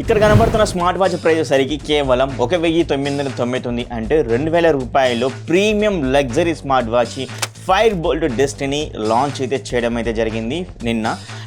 ఇక్కడ కనబడుతున్న smart watch price సరికి కేవలం 1999 అంటే 2000 రూపాయలు premium luxury smart watch Fire-Boltt destiny launch అయితే చేయడం అయితే జరిగింది నిన్న.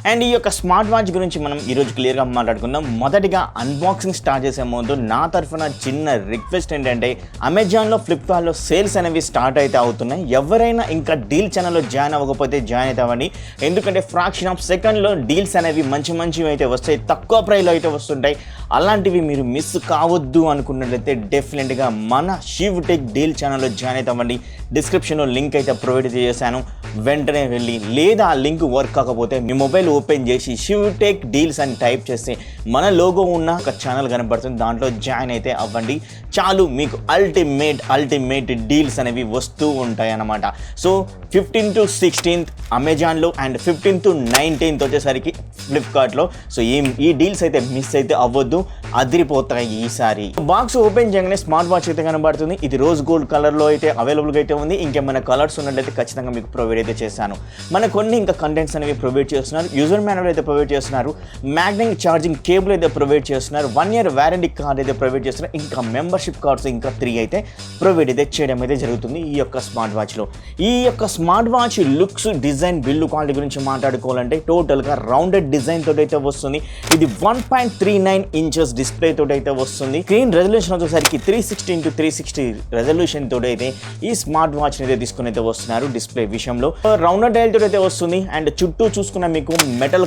అండ్ ఈ యొక్క స్మార్ట్ వాచ్ గురించి మనం ఈరోజు క్లియర్గా మాట్లాడుకుందాం. మొదటిగా అన్బాక్సింగ్ స్టార్ట్ చేసే ముందు నా తరఫున చిన్న రిక్వెస్ట్ ఏంటంటే, అమెజాన్లో, ఫ్లిప్కార్ట్లో సేల్స్ అనేవి స్టార్ట్ అయితే అవుతున్నాయి. ఎవరైనా ఇంకా డీల్ ఛానల్లో జాయిన్ అవ్వకపోతే జాయిన్ అయితే అవ్వండి. ఎందుకంటే ఫ్రాక్షన్ ఆఫ్ సెకండ్లో డీల్స్ అనేవి మంచివి అయితే వస్తాయి, తక్కువ ప్రైస్లో అయితే వస్తుంటాయి. అలాంటివి మీరు మిస్ కావద్దు అనుకున్నట్లయితే డెఫినెట్గా మన షివ్టెక్ డీల్ ఛానల్లో జాయిన్ అయితే అవ్వండి. డిస్క్రిప్షన్లో లింక్ అయితే ప్రొవైడ్ చేశాను, వెంటనే వెళ్ళి, లేదా ఆ లింక్ వర్క్ కాకపోతే మీ మొబైల్ ఓపెన్ చేసి షివ్టెక్ డీల్స్ అని టైప్ చేస్తే మన లోగో ఉన్న ఒక ఛానల్ కనబడుతుంది, దాంట్లో జాయిన్ అయితే అవ్వండి. చాలు, మీకు అల్టిమేట్ డీల్స్ అనేవి వస్తూ ఉంటాయి అన్నమాట. సో 15 to 16 అమెజాన్లో అండ్ 15 to 19 వచ్చేసరికి ఫ్లిప్కార్ట్లో. సో ఈ డీల్స్ అయితే మిస్ అయితే అవ్వద్దు, అదిరిపోతాయి ఈసారి. బాక్స్ ఓపెన్ చేయగానే స్మార్ట్ వాచ్ అయితే కనబడుతుంది. ఇది రోజ్ గోల్డ్ కలర్లో అయితే అవైలబుల్గా అయితే ఉంది. ఇంకేమైనా కలర్స్ ఉన్నట్లయితే ఖచ్చితంగా మీకు ప్రొవైడ్ అయితే చేశాను. మన కొన్ని ఇంకా కంటెంట్స్ అనేవి ప్రొవైడ్ చేస్తున్నారు. యూజర్ మాన్యువల్ అయితే ప్రొవైడ్ చేస్తున్నారు. మ్యాగ్నెటిక్ ఛార్జింగ్ కేబుల్ అయితే ప్రొవైడ్ చేస్తున్నారు. 1 year వారంటీ కార్డ్ అయితే ప్రొవైడ్ చేస్తున్నారు. ఇంకా మెంబర్షిప్ కార్డ్స్ ఇంకా 3 అయితే ప్రొవైడ్ అయితే చేయడం అయితే జరుగుతుంది ఈ యొక్క స్మార్ట్ వాచ్లో. ఈ యొక్క smart watch looks, design, build quality గురించి మాట్లాడుకోవాలంటే టోటల్గా రౌండెడ్ డిజైన్ తోటి అయితే వస్తుంది. ఇది 1.39 inches డిస్ప్లే తోటి అయితే వస్తుంది. స్క్రీన్ రెజల్యూషన్ వచ్చేసరికి 360x360 రెజల్యూషన్ తోటి అయితే ఈ స్మార్ట్ వాచ్ అయితే తీసుకుని అయితే వస్తున్నారు. డిస్ప్లే విషయంలో రౌండెడ్ డైల్ తోటి అయితే వస్తుంది. అండ్ చుట్టూ చూసుకున్న మీకు మెటల్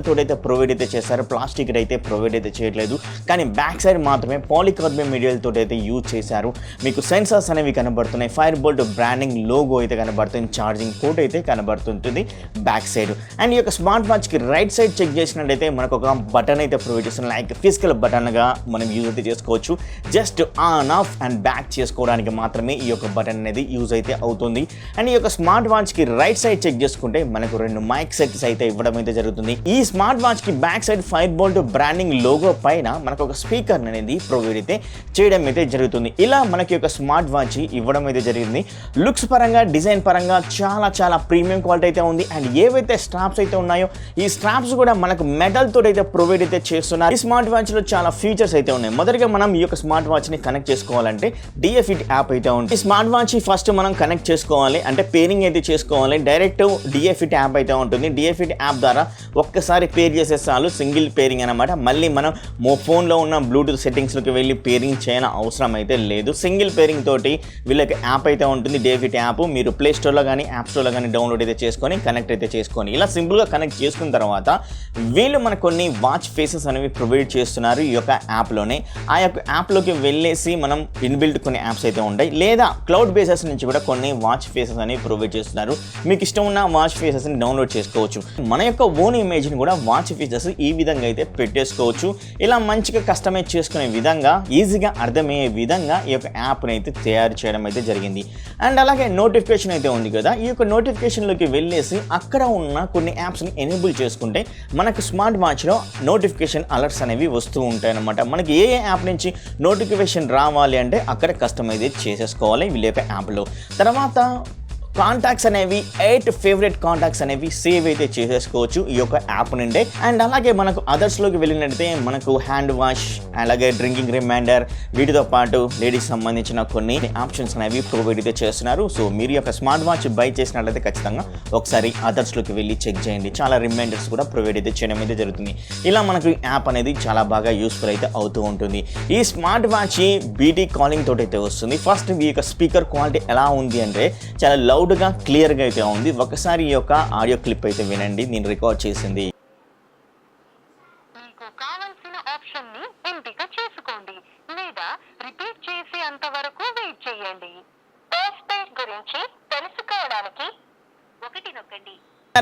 తోటి అయితే ప్రొవైడ్ అయితే చేస్తారు. ప్లాస్టిక్ అయితే ప్రొవైడ్ అయితే చేయట్లేదు, కానీ బ్యాక్ సైడ్ మాత్రమే పాలికార్బన్ మెటీరియల్ తోటి అయితే యూజ్ చేశారు. మీకు సెన్సార్స్ అనేవి కనబడుతున్నాయి. Fire-Boltt బ్రాండింగ్ లోగో అయితే కనబడుతుంది. ఛార్జింగ్ పోర్ట్ అయితే కనబడుతుంటుంది బ్యాక్ సైడ్. అండ్ ఈ యొక్క స్మార్ట్ వాచ్కి రైట్ సైడ్ చెక్ చేసినట్లయితే మనకు ఒక బటన్ అయితే ప్రొవైడ్ చేస్తుంది. లైక్ ఫిజికల్ బటన్గా మనం యూజ్ అయితే చేసుకోవచ్చు. Just on off and back చేసుకోవడానికి మాత్రమే ఈ యొక్క బటన్ అనేది యూజ్ అయితే అవుతుంది. అండ్ ఈ యొక్క స్మార్ట్ వాచ్కి రైట్ సైడ్ చెక్ చేసుకుంటే మనకు 2 మైక్ సెట్స్ అయితే ఇవ్వడం అయితే జరుగుతుంది. ఈ స్మార్ట్ వాచ్కి back side Fire-Boltt branding logo పైన మనకు ఒక స్పీకర్ అనేది ప్రొవైడ్ అయితే చేయడం అయితే జరుగుతుంది. ఇలా మనకి ఒక స్మార్ట్ వాచ్ ఇవ్వడం అయితే జరిగింది. లుక్స్ పరంగా, డిజైన్ పరంగా చాలా ప్రీమియం క్వాలిటీ అయితే ఉంది. అండ్ ఏవైతే స్ట్రాప్స్ అయితే ఉన్నాయో ఈ స్ట్రాప్స్ కూడా మనకు మెటల్ తోటి అయితే ప్రొవైడ్ అయితే చేస్తున్నారు. ఈ స్మార్ట్ వాచ్ లో చాలా ఫీచర్స్ అయితే ఉన్నాయి. మొదటిగా మనం ఈ యొక్క స్మార్ట్ వాచ్ ని కనెక్ట్ చేసుకోవాలంటే DFIT యాప్ అయితే ఉంది. ఈ స్మార్ట్ వాచ్ ఫస్ట్ మనం కనెక్ట్ చేసుకోవాలి, అంటే పేరింగ్ అయితే చేసుకోవాలి. డైరెక్ట్ DFIT యాప్ అయితే ఉంటుంది. DFIT యాప్ ద్వారా ఒక్కసారి పేర్ చేసే చాలు, సింగిల్ పేరింగ్ అనమాట. మళ్ళీ మనం ఫోన్లో ఉన్న బ్లూటూత్ సెట్టింగ్స్లోకి వెళ్ళి పేరింగ్ చేయని అవసరం అయితే లేదు. సింగిల్ పేరింగ్ తోటి వీళ్ళకి యాప్ అయితే ఉంటుంది, DFIT యాప్. మీరు ప్లే స్టోర్లో కానీ యాప్ స్టోర్లో కానీ డౌన్లోడ్ అయితే చేసుకొని కనెక్ట్ అయితే చేసుకొని ఇలా సింపుల్గా కనెక్ట్ చేసుకున్న తర్వాత వీళ్ళు మనకు కొన్ని వాచ్ ఫేసెస్ అనేవి ప్రొవైడ్ చేస్తున్నారు ఈ యొక్క యాప్లోనే. ఆ యొక్క యాప్లోకి వెళ్ళేసి మనం ఇన్బిల్ట్ కొన్ని యాప్స్ అయితే ఉంటాయి, లేదా క్లౌడ్ బేసెస్ నుంచి కూడా కొన్ని వాచ్ ఫేసెస్ అనేవి ప్రొవైడ్ చేస్తున్నారు. మీకు ఇష్టం ఉన్న వాచ్ ఫేసెస్ని డౌన్లోడ్ చేసుకోవచ్చు. మన యొక్క ఓన్ ఇమేజ్ని కూడా వాచ్ ఫీచర్స్ ఈ విధంగా అయితే పెట్టేసుకోవచ్చు. ఇలా మంచిగా కస్టమైజ్ చేసుకునే విధంగా, ఈజీగా అర్థమయ్యే విధంగా ఈ యొక్క యాప్ని అయితే తయారు చేయడం అయితే జరిగింది. అండ్ అలాగే నోటిఫికేషన్ అయితే ఉంది కదా, ఈ యొక్క నోటిఫికేషన్లోకి వెళ్ళేసి అక్కడ ఉన్న కొన్ని యాప్స్ని ఎనేబుల్ చేసుకుంటే మనకు స్మార్ట్ వాచ్లో నోటిఫికేషన్ అలర్ట్స్ అనేవి వస్తూ ఉంటాయి అన్నమాట. మనకి ఏ యాప్ నుంచి నోటిఫికేషన్ రావాలి అంటే అక్కడ కస్టమైజ్ చేసేసుకోవాలి వీళ్ళ యొక్క యాప్లో. తర్వాత కాంటాక్ట్స్ అనేవి 8 ఫేవరెట్ కాంటాక్ట్స్ అనేవి సేవ్ అయితే చేసేసుకోవచ్చు ఈ యొక్క యాప్ నుండే. అండ్ అలాగే మనకు అదర్స్లోకి వెళ్ళినట్టయితే మనకు హ్యాండ్ వాష్, అలాగే డ్రింకింగ్ రిమైండర్, వీటితో పాటు లేడీస్ సంబంధించిన కొన్ని ఆప్షన్స్ అనేవి ప్రొవైడ్ అయితే చేస్తున్నారు. సో మీరు యొక్క స్మార్ట్ వాచ్ బై చేసినట్లయితే ఖచ్చితంగా ఒకసారి అదర్స్లోకి వెళ్ళి చెక్ చేయండి. చాలా రిమైండర్స్ కూడా ప్రొవైడ్ అయితే చేయడం అయితే జరుగుతుంది. ఇలా మనకు యాప్ అనేది చాలా బాగా యూస్ఫుల్ అయితే అవుతూ ఉంటుంది. ఈ స్మార్ట్ వాచ్ BT కాలింగ్ తోటి అయితే వస్తుంది. ఫస్ట్ ఈ యొక్క స్పీకర్ క్వాలిటీ ఎలా ఉంది అంటే చాలా లౌడ్గా, క్లియర్గా అయితే ఉంది. ఒకసారి ఈ యొక్క ఆడియో క్లిప్ అయితే వినండి, నేను రికార్డ్ చేసింది. మీకు కావాల్సిన ఆప్షన్ ని ఎంపిక చేసుకోండి, లేదా రిపీట్ చేసేంత వరకు వెయిట్ చేయండి. పోస్ట్‌పెయిడ్ గురించి తెలుసుకోవడానికి 1 నొక్కండి.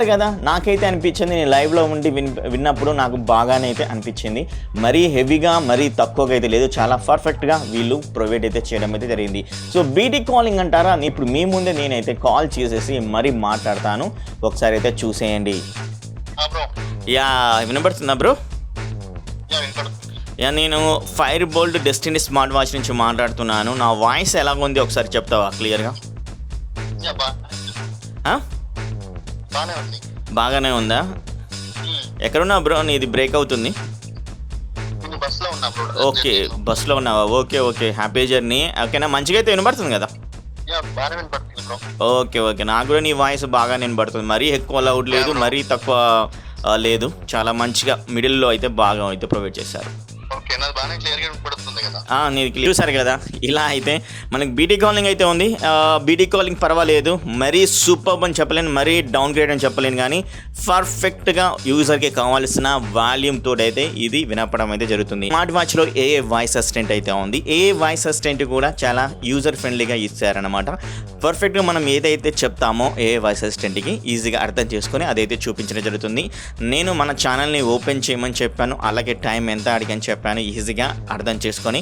కదా, నాకైతే అనిపించింది, నేను లైవ్లో ఉండి విన్నప్పుడు నాకు బాగానే అయితే అనిపించింది. మరీ హెవీగా, మరీ తక్కువగా అయితే లేదు. చాలా పర్ఫెక్ట్గా వీళ్ళు ప్రొవైడ్ అయితే చేయడం అయితే జరిగింది. సో BT కాలింగ్ అంటారా, ఇప్పుడు మీ ముందే నేనైతే కాల్ చేసేసి మరీ మాట్లాడతాను, ఒకసారి అయితే చూసేయండి. యా, వినపడుతుందా బ్రో? యా, నేను Fire-Boltt డెస్టినీ స్మార్ట్ వాచ్ నుంచి మాట్లాడుతున్నాను. నా వాయిస్ ఎలాగుంది ఒకసారి చెప్తావా క్లియర్గా? బాగానే ఉందా? ఎక్కడున్నా బ్రో, నీది బ్రేక్ అవుతుంది. బస్సులో ఉన్నా బ్రో. ఓకే, బస్సులో ఉన్నావా? Okay okay, happy journey. ఓకేనా, మంచిగా అయితే వినబడుతుంది కదా? యా, బాగానే వినపడుతుంది బ్రో. ఓకే ఓకే, నాకు కూడా నీ వాయిస్ బాగా వినబడుతుంది. మరీ ఎక్కువ లౌడ్ లేదు, మరీ తక్కువ లేదు, చాలా మంచిగా మిడిల్లో అయితే బాగా అయితే ప్రొవైడ్ చేశారు. ఓకే, నాది బాగానే క్లియర్గా వినపడుతుంది కదా? నేను చూసారు కదా, ఇలా అయితే మనకి బీటీ కాలింగ్ అయితే ఉంది. బీటీ కాలింగ్ పర్వాలేదు, మరీ సూపర్ అని చెప్పలేను, మరీ డౌన్ గ్రేడ్ అని చెప్పలేను, కానీ పర్ఫెక్ట్గా యూజర్కి కావాల్సిన వాల్యూమ్ తోటి అయితే ఇది వినపడం అయితే జరుగుతుంది. స్మార్ట్ వాచ్లో ఏ వాయిస్ అసిస్టెంట్ అయితే ఉంది, ఏ వాయిస్ అసిస్టెంట్ కూడా చాలా యూజర్ ఫ్రెండ్లీగా ఇచ్చారనమాట. పర్ఫెక్ట్గా మనం ఏదైతే చెప్తామో ఏ వాయిస్ అసిస్టెంట్కి ఈజీగా అర్థం చేసుకొని అదైతే చూపించడం జరుగుతుంది. నేను మన ఛానల్ని ఓపెన్ చేయమని చెప్పాను, అలాగే టైం ఎంత అడిగని చెప్పాను. ఈజీగా అర్థం చేసుకొని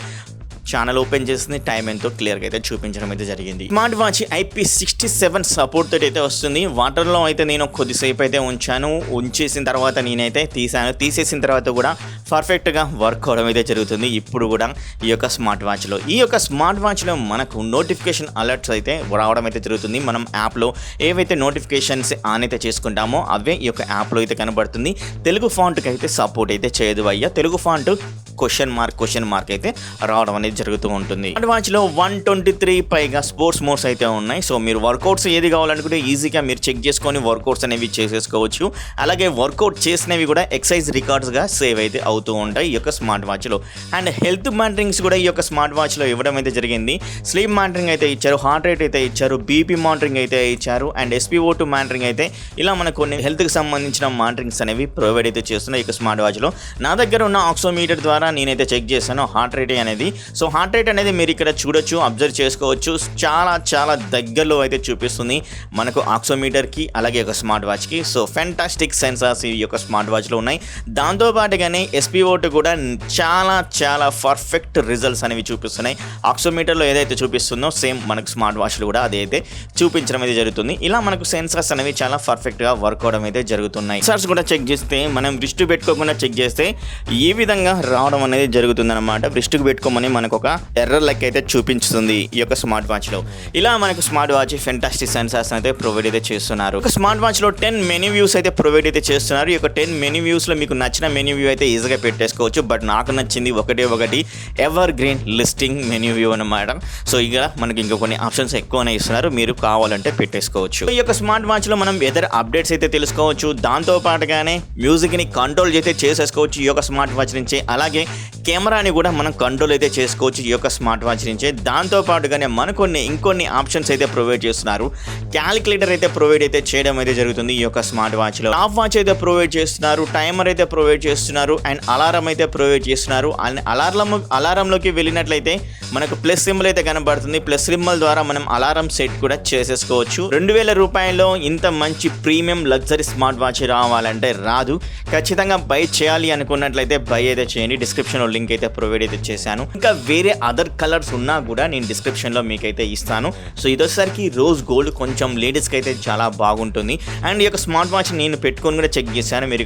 ఛానల్ ఓపెన్ చేసింది, టైం ఎంతో క్లియర్గా అయితే చూపించడం అయితే జరిగింది. స్మార్ట్ వాచ్ IP67 సపోర్ట్ తోటి అయితే వస్తుంది. వాటర్లో అయితే నేను కొద్దిసేపు అయితే ఉంచేసిన తర్వాత నేనైతే తీసేసిన తర్వాత కూడా పర్ఫెక్ట్గా వర్క్ అవడం అయితే జరుగుతుంది. ఇప్పుడు కూడా ఈ యొక్క స్మార్ట్ వాచ్లో మనకు నోటిఫికేషన్ అలర్ట్స్ అయితే రావడం అయితే జరుగుతుంది. మనం యాప్లో ఏవైతే నోటిఫికేషన్స్ ఆన్ అయితే చేసుకుంటామో అవే ఈ యొక్క యాప్లో అయితే కనబడుతుంది. తెలుగు ఫాంట్కి అయితే సపోర్ట్ అయితే చేయదు అయ్యా. తెలుగు ఫాంట్ క్వశ్చన్ మార్క్ అయితే రావడం అనేది జరుగుతూ ఉంటుంది. స్మార్ట్ వాచ్లో 123 పైగా స్పోర్ట్స్ మోడ్స్ అయితే ఉన్నాయి. సో మీరు వర్కౌట్స్ ఏది కావాలనుకుంటే ఈజీగా మీరు చెక్ చేసుకొని వర్కౌట్స్ అనేవి చేసేసుకోవచ్చు. అలాగే వర్కౌట్ చేసినవి కూడా ఎక్సైజ్ రికార్డ్స్గా సేవ్ అయితే అవుతూ ఉంటాయి ఈ యొక్క స్మార్ట్ వాచ్లో. అండ్ హెల్త్ మానిటరింగ్స్ కూడా ఈ యొక్క స్మార్ట్ వాచ్లో ఇవ్వడం అయితే జరిగింది. స్లీప్ మానిటరింగ్ అయితే ఇచ్చారు, హార్ట్ రేట్ అయితే ఇచ్చారు, బీపీ మానిటరింగ్ అయితే ఇచ్చారు, అండ్ SpO2 మానిటరింగ్ అయితే, ఇలా మనకు కొన్ని హెల్త్కి సంబంధించిన మానిటరింగ్స్ అనేవి ప్రొవైడ్ అయితే చేస్తున్నాయి ఈ యొక్క స్మార్ట్ వాచ్లో. నా దగ్గర ఉన్న ఆక్సోమీటర్ ద్వారా నేనైతే చెక్ చేశాను హార్ట్ రేట్ అనేది. సో హార్ట్ రేట్ అనేది మీరు ఇక్కడ చూడొచ్చు, అబ్జర్వ్ చేసుకోవచ్చు. చాలా దగ్గరలో అయితే చూపిస్తుంది మనకు ఆక్సోమీటర్కి, అలాగే ఒక స్మార్ట్ వాచ్కి. సో ఫెంటాస్టిక్ సెన్సార్స్ ఈ యొక్క స్మార్ట్ వాచ్లో ఉన్నాయి. దాంతోపాటుగానే SpO2 కూడా చాలా పర్ఫెక్ట్ రిజల్ట్స్ అనేవి చూపిస్తున్నాయి. ఆక్సోమీటర్లో ఏదైతే చూపిస్తుందో సేమ్ మనకు స్మార్ట్ వాచ్లో కూడా అదైతే చూపించడం అయితే జరుగుతుంది. ఇలా మనకు సెన్సార్స్ అనేవి చాలా పర్ఫెక్ట్గా వర్క్ అవడం అయితే జరుగుతున్నాయి. సెన్సార్స్ కూడా చెక్ చేస్తే, మనం రిస్ట్ పెట్టుకోకుండా చెక్ చేస్తే ఈ విధంగా రావడం అనేది జరుగుతుంది అనమాట. రిస్ట్కి పెట్టుకోమని మనకు ఒక ఎర్రర్ లెక్క అయితే చూపిస్తుంది ఈ యొక్క స్మార్ట్ వాచ్లో. ఇలా మనకు స్మార్ట్ వాచ్ ఫెంటాస్టిక్ సెన్సార్స్ అయితే ప్రొవైడ్ అయితే చేస్తున్నారు. ఒక స్మార్ట్ వాచ్లో 10 మెనూ వ్యూస్ అయితే ప్రొవైడ్ అయితే చేస్తున్నారు. ఈ యొక్క 10 మెనూ వ్యూస్లో మీకు నచ్చిన మెనూ వ్యూ అయితే ఈజీగా పెట్టేసుకోవచ్చు. బట్ నాకు నచ్చింది ఒకటి ever green listing menu view అనమాట. సో ఇక మనకి ఇంకా కొన్ని ఆప్షన్స్ ఎక్కువనే ఇస్తున్నారు, మీరు కావాలంటే పెట్టేసుకోవచ్చు. ఈ యొక్క స్మార్ట్ వాచ్లో మనం వెదర్ అప్డేట్స్ అయితే తెలుసుకోవచ్చు. దాంతో పాటుగానే మ్యూజిక్ని కంట్రోల్ అయితే చేసేసుకోవచ్చు ఈ యొక్క స్మార్ట్ వాచ్ నుంచే. అలాగే కెమెరాని కూడా మనం కంట్రోల్ అయితే చేసుకోవచ్చు ఈ యొక్క స్మార్ట్ వాచ్ నుంచే. దాంతో పాటుగానే మనకు ఇంకొన్ని ఆప్షన్స్ అయితే ప్రొవైడ్ చేస్తున్నారు. క్యాలిక్యులేటర్ అయితే ప్రొవైడ్ అయితే చేయడం అయితే జరుగుతుంది ఈ యొక్క స్మార్ట్ వాచ్లో. టాప్ వాచ్ అయితే ప్రొవైడ్ చేస్తున్నారు, టైమర్ అయితే ప్రొవైడ్ చేస్తున్నారు, అండ్ అలారం అయితే ప్రొవైడ్ చేస్తున్నారు. అండ్ అలారంలోకి వెళ్ళినట్లయితే మనకు ప్లస్ సింబల్ అయితే కనబడుతుంది. ప్లస్ సింబల్ ద్వారా మనం అలారం సెట్ కూడా చేసేసుకోవచ్చు. 2000 రూపాయల్లో ఇంత మంచి ప్రీమియం లగ్జరీ స్మార్ట్ వాచ్ రావాలంటే రాదు. ఖచ్చితంగా బై చేయాలి అనుకున్నట్లయితే బై అయితే చేయండి. డిస్క్రిప్షన్లో లింక్ అయితే ప్రొవైడ్ అయితే చేశాను. ఇంకా వేరే అదర్ కలర్స్ ఉన్నా కూడా నేను డిస్క్రిప్షన్లో మీకైతే ఇస్తాను. సో ఇదొసరికి రోజ్ గోల్డ్ కొంచెం లేడీస్కి అయితే చాలా బాగుంటుంది. అండ్ ఈ యొక్క స్మార్ట్ వాచ్ నేను పెట్టుకొని కూడా చెక్ చేశాను. మీరు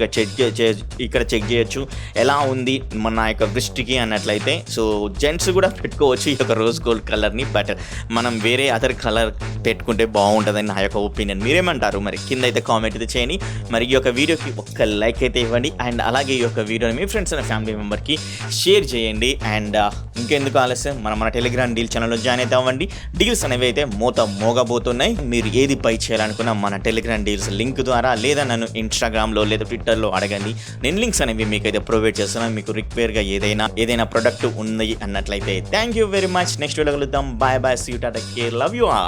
ఇక్కడ చెక్ చేయొచ్చు ఎలా ఉంది మన యొక్క దృష్టికి అన్నట్లయితే. సో జెంట్స్ కూడా పెట్టుకోవచ్చు ఈ యొక్క రోజ్ గోల్డ్ కలర్ని, బట్ మనం వేరే అదర్ కలర్ పెట్టుకుంటే బాగుంటుందని నా యొక్క ఒపీనియన్. మీరేమంటారు మరి కింద అయితే కామెంట్ అయితే చేయండి. మరి ఈ యొక్క వీడియోకి ఒక్క లైక్ అయితే ఇవ్వండి. అండ్ అలాగే ఈ యొక్క వీడియోని మీ ఫ్రెండ్స్ అండ్ ఫ్యామిలీ మెంబర్కి షేర్ చేయండి. అండ్ ఇంకెందుకు ఆలస్యం, మన టెలిగ్రామ్ డీల్ ఛానల్లో జాయిన్ అయితే అవ్వండి. డీల్స్ అనేవి అయితే మోగబోతున్నాయి. మీరు ఏది బై చేయాలనుకున్నా మన టెలిగ్రామ్ డీల్స్ లింక్ ద్వారా, లేదా నన్ను ఇన్స్టాగ్రామ్లో లేదా ట్విట్టర్లో అడగండి. నేను లింక్స్ అనేవి మీకైతే ప్రొవైడ్ చేస్తున్నాను. మీకు రిక్వైర్గా ఏదైనా ప్రొడక్ట్ ఉంది అన్నట్లయితే. Thank you very much. Next video కలుద్దాం. Bye, see you, tata, care, love you all.